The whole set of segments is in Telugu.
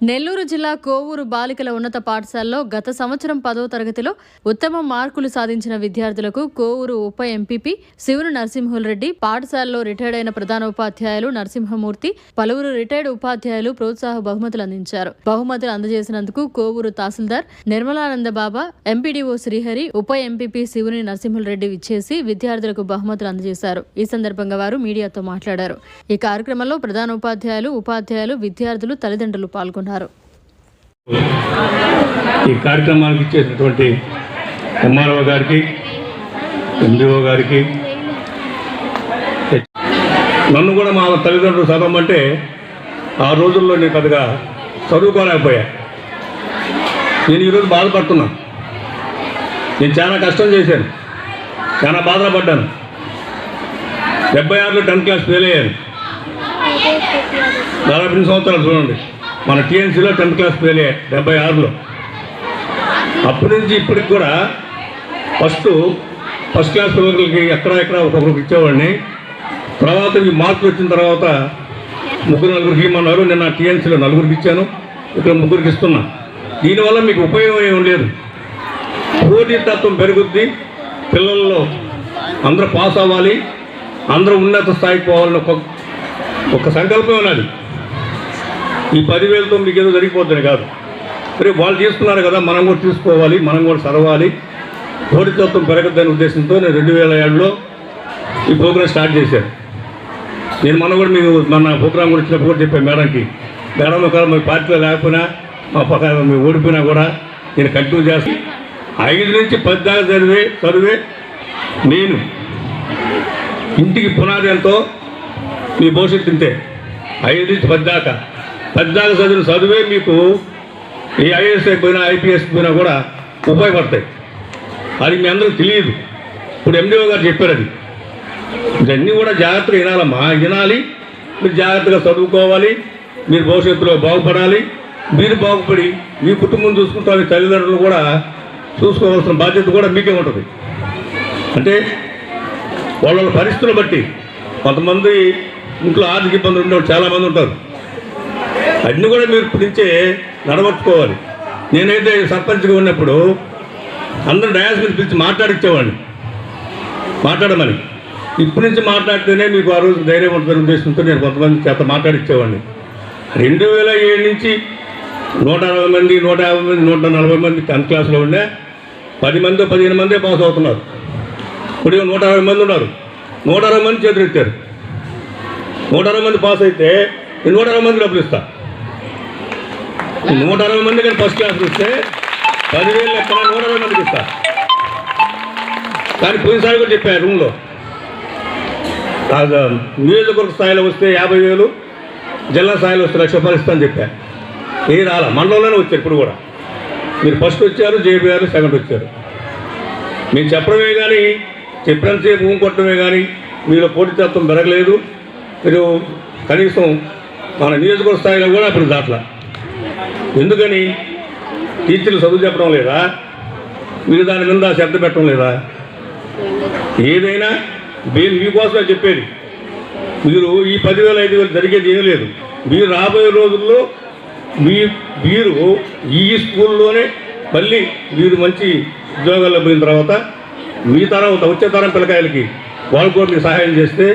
నెల్లూరు జిల్లా కోవూరు బాలికల ఉన్నత పాఠశాలలో గత సంవత్సరం 10వ తరగతిలో ఉత్తమ మార్కులు సాధించిన విద్యార్థులకు కోవూరు ఉప ఎంపీపీ శివును నరసింహులరెడ్డి, పాఠశాలలో రిటైర్డ్ అయిన ప్రధాన ఉపాధ్యాయులు నరసింహమూర్తి, పలువురు రిటైర్డ్ ఉపాధ్యాయులు ప్రోత్సాహ బహుమతులు అందించారు. బహుమతులు అందజేసినందుకు కోవూరు తహసీల్దార్ నిర్మలానంద బాబా, ఎంపీడీఓ శ్రీహరి, ఉప ఎంపీపీ శివుని నరసింహులరెడ్డి విచ్చేసి విద్యార్థులకు బహుమతులు అందజేశారు. ఈ సందర్భంగా వారు మీడియాతో మాట్లాడారు. ఈ కార్యక్రమంలో ప్రధాన ఉపాధ్యాయులు, విద్యార్థులు, తల్లిదండ్రులు పాల్గొన్నారు. ఈ కార్యక్రమానికి ఇచ్చేసినటువంటి ఎంఆర్ఓ గారికి, ఎండిఓ గారికి, నన్ను కూడా మా తల్లిదండ్రులు చదవమంటే ఆ రోజుల్లో నేను పెద్దగా చదువుకోలేకపోయా. నేను ఈరోజు బాధపడుతున్నా. నేను చాలా కష్టం చేశాను, చాలా బాధలు పడ్డాను. 76లో 10th క్లాస్ ఫెయిల్ అయ్యాను. 48 సంవత్సరాలు చూడండి. మన టీఎన్సీలో 10th క్లాస్ ఫెయిల్ అయ్యాయి 76లో. అప్పటి నుంచి ఇప్పటికి కూడా ఫస్ట్ క్లాస్ పిల్లలకి ఎక్కడ ఒక్కొక్కరికి ఇచ్చేవాడిని. తర్వాత ఈ మార్కులు వచ్చిన తర్వాత 3-4 ఇమ్మన్నారు. నేను టీఎన్సీలో 4 ఇచ్చాను, ఇక్కడ 3 ఇస్తున్నా. దీనివల్ల మీకు ఉపయోగం ఏం లేదు. పోటీతత్వం పెరుగుద్ది, పిల్లల్లో అందరూ పాస్ అవ్వాలి, అందరూ ఉన్నత స్థాయికి పోవాలని ఒక సంకల్పం ఉన్నది. ఈ 10,000తో మీకు ఏదో జరిగిపోతుంది కాదు. రేపు వాళ్ళు తీసుకున్నారు కదా, మనం కూడా తీసుకోవాలి, మనం కూడా చదవాలి. పోటీతత్వం పెరగద్దనే ఉద్దేశంతో నేను 2007లో ఈ ప్రోగ్రాం స్టార్ట్ చేశాను. నేను మన ప్రోగ్రాం కూడా ఇచ్చినప్పుడు కూడా చెప్పాను మేడంకి, మేడం ఒకవేళ మీ పార్టీలో లేకపోయినా మా పక్క మేము ఓడిపోయినా కూడా నేను కంటిన్యూ చేస్తాను. 5 నుంచి 10 దాకా చదివే నేను ఇంటికి పునాది ఎంతో మీ భవిష్యత్తు ఇంతే. 5 నుంచి 10 దాకా చదివిన చదువే మీకు ఈ ఐఏఎస్ అయిపోయినా ఐపీఎస్ పోయినా కూడా ఉపయోగపడతాయి. అది మీ అందరికీ తెలియదు. ఇప్పుడు ఎండిఓ గారు చెప్పారు. అది ఇవన్నీ కూడా జాగ్రత్తగా వినాలమ్మా. వినాలి, మీరు జాగ్రత్తగా చదువుకోవాలి, మీరు భవిష్యత్తులో బాగుపడాలి. మీరు బాగుపడి మీ కుటుంబం చూసుకుంటారు, తల్లిదండ్రులు కూడా చూసుకోవాల్సిన బాధ్యత కూడా మీకే ఉంటుంది. అంటే వాళ్ళ పరిస్థితులు బట్టి కొంతమంది ఇంట్లో ఆర్థిక ఇబ్బందులు ఉండేవాళ్ళు చాలామంది ఉంటారు. అన్నీ కూడా మీరు ఇప్పటి నుంచే నడవచ్చుకోవాలి. నేనైతే సర్పంచ్గా ఉన్నప్పుడు అందరూ డయాస్ మీద పిలిచి మాట్లాడమని ఇప్పటి నుంచి మాట్లాడితేనే మీకు ఆ రోజు ధైర్యం ఉంటుందని ఉద్దేశంతో నేను కొంతమంది చేత మాట్లాడిచ్చేవాడిని. 2007 నుంచి 160 మంది, 150 మంది, 140 మంది 10th క్లాస్లో ఉండే 10 మంది 15 మందే పాస్ అవుతున్నారు. ఇప్పుడు 160 మంది ఉన్నారు. 160 మంది చేతులు ఎత్తారు. 160 మంది పాస్ అయితే 160 మంది డబ్బులు ఇస్తా. 160 మంది కానీ ఫస్ట్ క్లాస్కి ఇస్తే 10,000 ఎక్కడ 160 మందికి ఇస్తా. కానీ పోయినసారి కూడా చెప్పారు రూమ్లో, నియోజకవర్గ స్థాయిలో వస్తే 50,000, జిల్లా స్థాయిలో వస్తే 1,00,000 రూపాయలు ఇస్తా అని చెప్పారు. ఏ రాలా, మండలంలోనే వచ్చారు. ఇప్పుడు కూడా మీరు ఫస్ట్ వచ్చారు, జేబీఆర్ సెకండ్ వచ్చారు. మీరు చెప్పడమే కానీ, చెప్పినంతసేపు భూమి కొట్టడమే కానీ మీలో పోటీతత్వం పెరగలేదు. మీరు కనీసం మన నియోజకవర్గ స్థాయిలో కూడా అప్పుడు దాట్లా. ఎందుకని? టీచర్లు చదువు చెప్పడం లేదా? మీరు దాని మీద శ్రద్ధ పెట్టడం లేదా? ఏదైనా మీకోసమే చెప్పేది. మీరు ఈ 10,000 5,000 జరిగేది ఏమీ లేదు. మీరు రాబోయే రోజుల్లో మీరు ఈ స్కూల్లోనే మళ్ళీ మీరు మంచి ఉద్యోగాల్లో పోయిన తర్వాత మీ తర్వాత వచ్చే తరం పిల్లకాయలకి వాళ్ళు కూడా మీకు సహాయం చేస్తే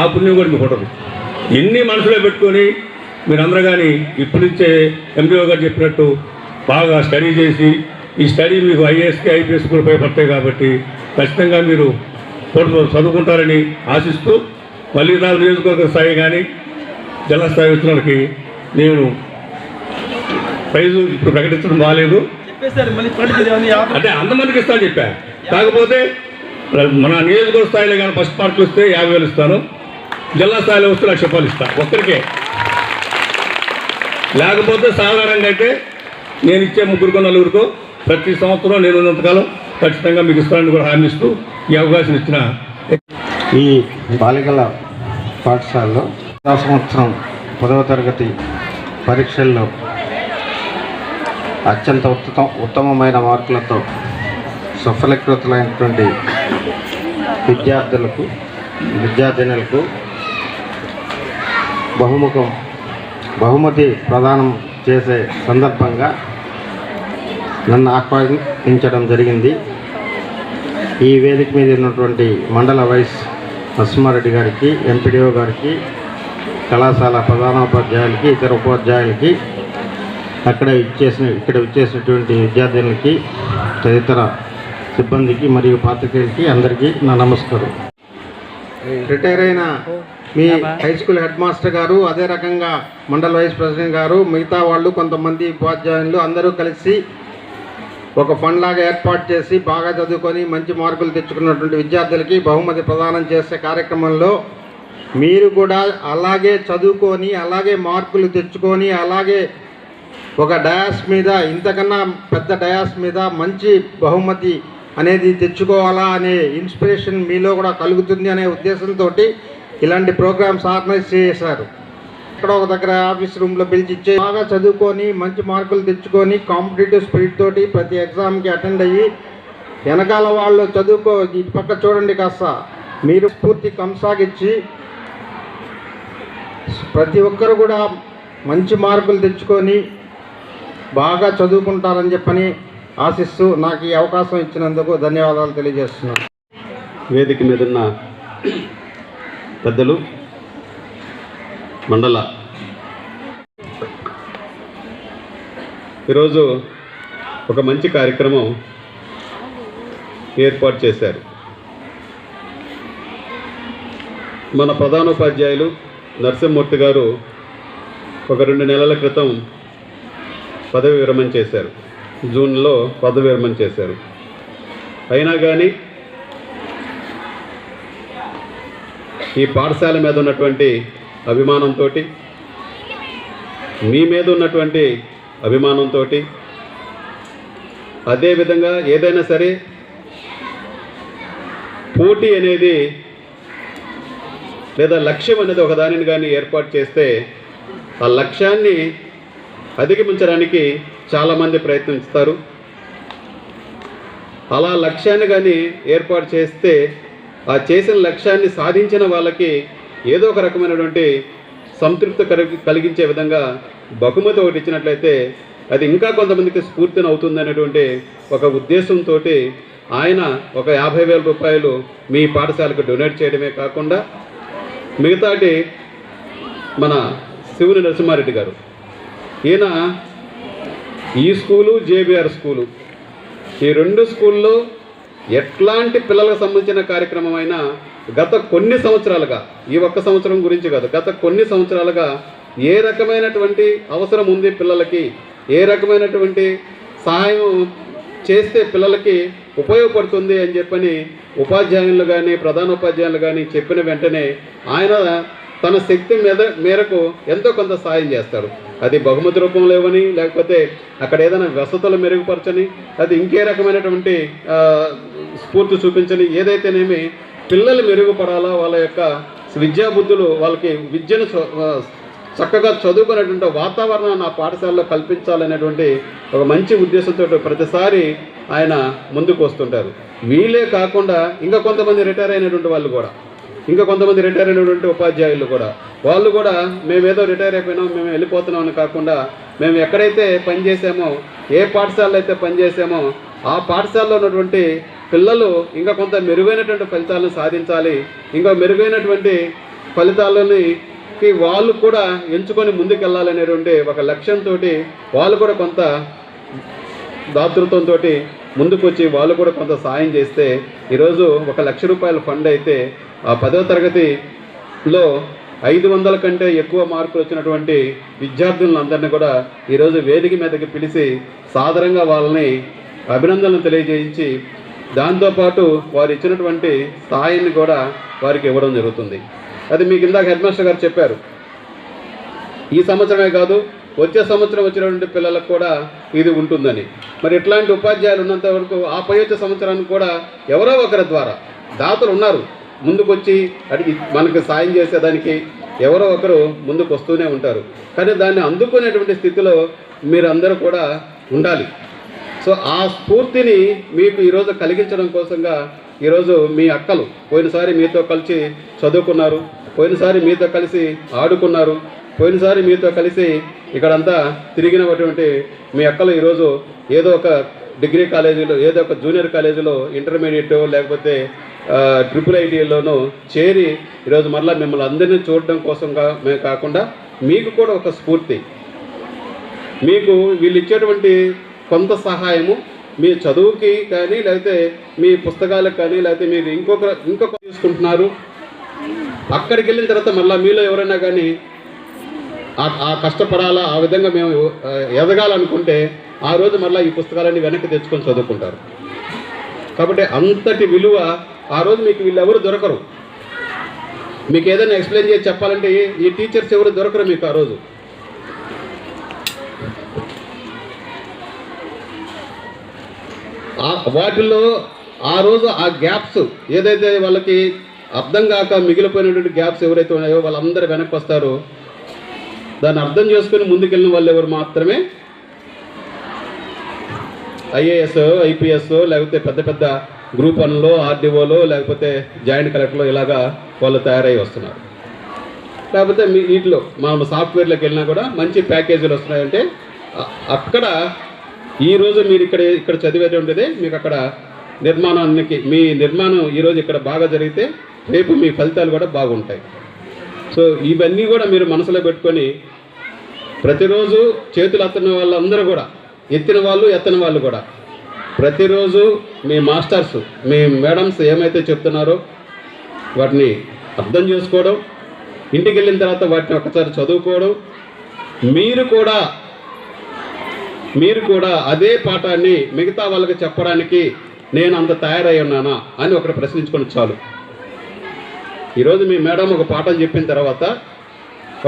ఆ పుణ్యం కూడా మీకు ఉంటుంది. ఎన్ని మనసులో పెట్టుకొని మీరందరూ కానీ ఇప్పటి నుంచే ఎండిఓ గారు చెప్పినట్టు బాగా స్టడీ చేసి, ఈ స్టడీ మీకు ఐఏఎస్కి ఐపీఎస్ కూడా ఉపయోగపడతాయి కాబట్టి ఖచ్చితంగా మీరు చదువుకుంటారని ఆశిస్తూ, మళ్ళీ నా నియోజకవర్గ స్థాయి కానీ జిల్లా స్థాయి వచ్చిన వాళ్ళకి నేను ప్రైజు ఇప్పుడు ప్రకటించడం బాగాలేదు అంటే అంతమందికి ఇస్తాను చెప్పాను. కాకపోతే మన నియోజకవర్గ స్థాయిలో కానీ ఫస్ట్ మార్కులు వస్తే 50,000 ఇస్తాను, జిల్లా స్థాయిలో వస్తే 1,00,000 రూపాయలు ఇస్తాను ఒక్కరికే. లేకపోతే సాధారణంగా అయితే నేను ఇచ్చే 3-4 ప్రతి సంవత్సరం నేను ఉన్నంతకాలం ఖచ్చితంగా మీకు ఇస్తానని కూడా హామీ ఇస్తూ ఈ అవకాశం ఇచ్చిన ఈ బాలికల పాఠశాలలో సంవత్సరం 10వ తరగతి పరీక్షల్లో అత్యంత ఉత్తమమైన మార్కులతో సఫలీకృతులైనటువంటి విద్యార్థినులకు బహుమతి ప్రదానం చేసే సందర్భంగా నన్ను ఆహ్వానించడం జరిగింది. ఈ వేదిక మీద ఉన్నటువంటి మండల వైస్ నరసింహారెడ్డి గారికి, ఎంపీడీఓ గారికి, కళాశాల ప్రధానోపాధ్యాయులకి, ఇతర ఉపాధ్యాయులకి, ఇక్కడ ఇచ్చేసినటువంటి విద్యార్థులకి, తదితర సిబ్బందికి మరియు పాత్రికేయులకి అందరికీ నా నమస్కారం. రిటైర్ అయిన మీ హై స్కూల్ హెడ్ మాస్టర్ గారు, అదే రకంగా మండల వైస్ ప్రెసిడెంట్ గారు, మిగతా వాళ్ళు కొంతమంది ఉపాధ్యాయులు అందరూ కలిసి ఒక ఫండ్ లాగా ఏర్పాటు చేసి బాగా చదువుకొని మంచి మార్కులు తెచ్చుకున్నటువంటి విద్యార్థులకి బహుమతి ప్రదానం చేసే కార్యక్రమంలో మీరు కూడా అలాగే చదువుకొని, అలాగే మార్కులు తెచ్చుకొని, అలాగే ఒక డయాస్ మీద, ఇంతకన్నా పెద్ద డయాస్ మీద మంచి బహుమతి అనేది తెచ్చుకోవాలా అనే ఇన్స్పిరేషన్ మీలో కూడా కలుగుతుంది అనే ఉద్దేశంతో ఇలాంటి ప్రోగ్రామ్స్ ఆర్గనైజ్ చేశారు. ఇక్కడ ఒక దగ్గర ఆఫీస్ రూమ్లో పిలిచి ఇచ్చే బాగా చదువుకొని మంచి మార్కులు తెచ్చుకొని కాంపిటేటివ్ స్పిరిట్ తోటి ప్రతి ఎగ్జామ్కి అటెండ్ అయ్యి వెనకాల వాళ్ళు చదువుకో ఇటు పక్క చూడండి కాస్త మీరు స్ఫూర్తి కొనసాగించి ప్రతి ఒక్కరు కూడా మంచి మార్కులు తెచ్చుకొని బాగా చదువుకుంటారని చెప్పని ఆశిస్తూ నాకు ఈ అవకాశం ఇచ్చినందుకు ధన్యవాదాలు తెలియజేస్తున్నాను. వేదిక మీద ఉన్న పెద్దలు, మండల ఈరోజు ఒక మంచి కార్యక్రమం ఏర్పాటు చేశారు. మన ప్రధానోపాధ్యాయులు నరసింహమూర్తి గారు ఒక 2 నెలల క్రితం పదవి విరమణ చేశారు. జూన్లో పదవి విరమణ చేశారు. అయినా కానీ ఈ పాఠశాల మీద ఉన్నటువంటి అభిమానంతో, మీ మీద ఉన్నటువంటి అభిమానంతో, అదేవిధంగా ఏదైనా సరే పోటీ అనేది లేదా లక్ష్యం అనేది ఒక దానిని కానీ ఏర్పాటు చేస్తే ఆ లక్ష్యాన్ని అధిగమించడానికి చాలామంది ప్రయత్నిస్తారు. అలా లక్ష్యాన్ని కానీ ఏర్పాటు చేస్తే ఆ చేసిన లక్ష్యాన్ని సాధించిన వాళ్ళకి ఏదో ఒక రకమైనటువంటి సంతృప్తి కలిగించే విధంగా బహుమతి ఒకటి ఇచ్చినట్లయితే అది ఇంకా కొంతమందికి స్ఫూర్తిని అవుతుంది అనేటువంటి ఒక ఉద్దేశంతో ఆయన ఒక 50,000 రూపాయలు మీ పాఠశాలకు డొనేట్ చేయడమే కాకుండా మిగతాటి మన శివుని నరసింహారెడ్డి గారు, ఈయన ఈ స్కూలు, జేబీఆర్ స్కూలు, ఈ 2 స్కూల్లో ఎట్లాంటి పిల్లలకు సంబంధించిన కార్యక్రమం అయినా గత కొన్ని సంవత్సరాలుగా, ఈ ఒక్క సంవత్సరం గురించి కాదు, గత కొన్ని సంవత్సరాలుగా ఏ రకమైనటువంటి అవసరం ఉంది పిల్లలకి, ఏ రకమైనటువంటి సహాయం చేస్తే పిల్లలకి ఉపయోగపడుతుంది అని చెప్పని ఉపాధ్యాయులు కానీ ప్రధానోపాధ్యాయులు కానీ చెప్పిన వెంటనే ఆయన తన శక్తి మేరకు ఎంతో కొంత సాయం చేస్తారు. అది బహుమతి రూపంలో ఇవ్వని, లేకపోతే అక్కడ ఏదైనా వసతులు మెరుగుపరచని, అది ఇంకే రకమైనటువంటి స్ఫూర్తి చూపించని, ఏదైతేనేమి పిల్లలు మెరుగుపడాలా, వాళ్ళ యొక్క విద్యాబుద్ధులు, వాళ్ళకి విద్యను చక్కగా చదువుకునేటువంటి వాతావరణాన్ని ఆ పాఠశాలలో కల్పించాలనేటువంటి ఒక మంచి ఉద్దేశంతో ప్రతిసారి ఆయన ముందుకు వస్తుంటారు. వీళ్ళే కాకుండా ఇంకా కొంతమంది రిటైర్ అయినటువంటి వాళ్ళు కూడా, ఇంకా కొంతమంది రిటైర్ అయినటువంటి ఉపాధ్యాయులు కూడా, వాళ్ళు కూడా మేమేదో రిటైర్ అయిపోయినాం, మేము వెళ్ళిపోతున్నాం అని కాకుండా మేము ఎక్కడైతే పనిచేసామో, ఏ పాఠశాలలో అయితే పనిచేసామో ఆ పాఠశాలలో ఉన్నటువంటి పిల్లలు ఇంకా కొంత మెరుగైనటువంటి ఫలితాలను సాధించాలి, ఇంకా మెరుగైనటువంటి ఫలితాలని వాళ్ళు కూడా ఎంచుకొని ముందుకెళ్ళాలనేటువంటి ఒక లక్ష్యంతో వాళ్ళు కూడా కొంత దాతృత్వంతో ముందుకు వచ్చి వాళ్ళు కూడా కొంత సాయం చేస్తే ఈరోజు 1,00,000 రూపాయల ఫండ్ అయితే ఆ 10వ తరగతిలో 500 కంటే ఎక్కువ మార్కులు వచ్చినటువంటి విద్యార్థులందరినీ కూడా ఈరోజు వేదిక మీదకి పిలిచి సాదరంగా వాళ్ళని అభినందనలు తెలియజేయించి దాంతోపాటు వారు ఇచ్చినటువంటి స్థాయిని కూడా వారికి ఇవ్వడం జరుగుతుంది. అది మీకు ఇందాక హెడ్ మాస్టర్ గారు చెప్పారు. ఈ సంవత్సరమే కాదు, వచ్చే సంవత్సరం వచ్చినటువంటి పిల్లలకు కూడా ఇది ఉంటుందని. మరి ఇట్లాంటి ఉపాధ్యాయులు ఉన్నంత వరకు ఆ పై వచ్చే సంవత్సరానికి కూడా ఎవరో ఒకరి ద్వారా దాతలు ఉన్నారు, ముందుకొచ్చి అడిగి మనకు సాయం చేసేదానికి ఎవరో ఒకరు ముందుకు వస్తూనే ఉంటారు. కానీ దాన్ని అందుకునేటువంటి స్థితిలో మీరందరూ కూడా ఉండాలి. సో ఆ స్ఫూర్తిని మీకు ఈరోజు కలిగించడం కోసంగా ఈరోజు మీ అక్కలు పోయినసారి మీతో కలిసి చదువుకున్నారు, పోయినసారి మీతో కలిసి ఆడుకున్నారు, పోయినసారి మీతో కలిసి ఇక్కడంతా తిరిగినటువంటి మీ అక్కలు ఈరోజు ఏదో ఒక డిగ్రీ కాలేజీలో, ఏదో ఒక జూనియర్ కాలేజీలో, ఇంటర్మీడియట్ లేకపోతే IIITలోనూ చేరి ఈరోజు మరలా మిమ్మల్ని అందరినీ చూడడం కోసం మేము కాకుండా మీకు కూడా ఒక స్ఫూర్తి, మీకు వీళ్ళు ఇచ్చేటువంటి కొంత సహాయము మీ చదువుకి కానీ, లేకపోతే మీ పుస్తకాలకు కానీ, లేకపోతే మీరు ఇంకొక తీసుకుంటున్నారు. అక్కడికి వెళ్ళిన తర్వాత మళ్ళీ మీలో ఎవరైనా కానీ ఆ కష్టపడాలా, ఆ విధంగా మేము ఎదగాలనుకుంటే ఆ రోజు మళ్ళీ ఈ పుస్తకాలన్నీ వెనక్కి తెచ్చుకొని చదువుకుంటారు. కాబట్టి అంతటి విలువ ఆ రోజు మీకు వీళ్ళెవరు దొరకరు. మీకు ఏదైనా ఎక్స్ప్లెయిన్ చేసి చెప్పాలంటే ఈ టీచర్స్ ఎవరు దొరకరు మీకు ఆ రోజు. వాటిల్లో ఆ రోజు ఆ గ్యాప్స్ ఏదైతే వాళ్ళకి అర్థం కాక మిగిలిపోయినటువంటి గ్యాప్స్ ఎవరైతే ఉన్నాయో వాళ్ళందరూ వెనక్కి వస్తారు. దాన్ని అర్థం చేసుకుని ముందుకెళ్ళిన వాళ్ళు ఎవరు మాత్రమే IAS, IPS లేకపోతే పెద్ద పెద్ద గ్రూప్ 1లో, RDOలో లేకపోతే జాయింట్ కలెక్టర్లో ఇలాగా వాళ్ళు తయారై వస్తున్నారు. లేకపోతే మీ వీటిలో మనం సాఫ్ట్వేర్లోకి వెళ్ళినా కూడా మంచి ప్యాకేజీలు వస్తున్నాయంటే అక్కడ ఈరోజు మీరు ఇక్కడ చదివేటువంటిదే మీకు అక్కడ మీ నిర్మాణం ఈరోజు ఇక్కడ బాగా జరిగితే రేపు మీ ఫలితాలు కూడా బాగుంటాయి. సో ఇవన్నీ కూడా మీరు మనసులో పెట్టుకొని ప్రతిరోజు చేతులు ఎత్తిన వాళ్ళందరూ కూడా, ఎత్తిన వాళ్ళు ఎత్తని వాళ్ళు కూడా ప్రతిరోజు మీ మాస్టర్స్, మీ మేడమ్స్ ఏమైతే చెప్తున్నారో వాటిని అర్థం చేసుకోవడం, ఇంటికి వెళ్ళిన తర్వాత వాటిని ఒకసారి చదువుకోవడం, మీరు కూడా అదే పాఠాన్ని మిగతా వాళ్ళకి చెప్పడానికి నేను అంత తయారై ఉన్నానా అని ఒకటి ప్రశ్నించుకొని చాలు. ఈరోజు మీ మేడం ఒక పాఠం చెప్పిన తర్వాత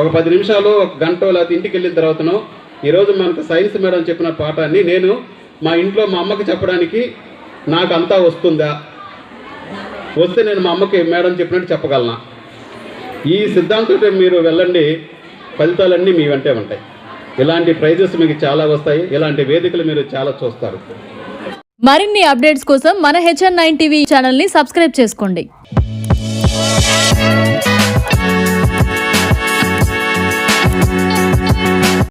ఒక 10 నిమిషాలు, ఒక గంట లేకపోతే ఇంటికి వెళ్ళిన తర్వాతనో ఈరోజు మనకు సైన్స్ మేడం చెప్పిన పాఠాన్ని నేను మా ఇంట్లో మా అమ్మకి చెప్పడానికి నాకు అంతా వస్తుందా, వస్తే నేను మా అమ్మకి మేడం చెప్పినట్టు చెప్పగలనా? ఈ సిద్ధాంతంతో మీరు వెళ్ళండి, ఫలితాలన్నీ మీ వెంటే ఉంటాయి. ఇలాంటి ప్రైజెస్ మీకు చాలా వస్తాయి, ఇలాంటి వేదికలు మీరు చాలా చూస్తారు. మరిన్ని అప్డేట్స్ కోసం మన HN9 టీవీ ఛానల్ని సబ్స్క్రైబ్ చేసుకోండి.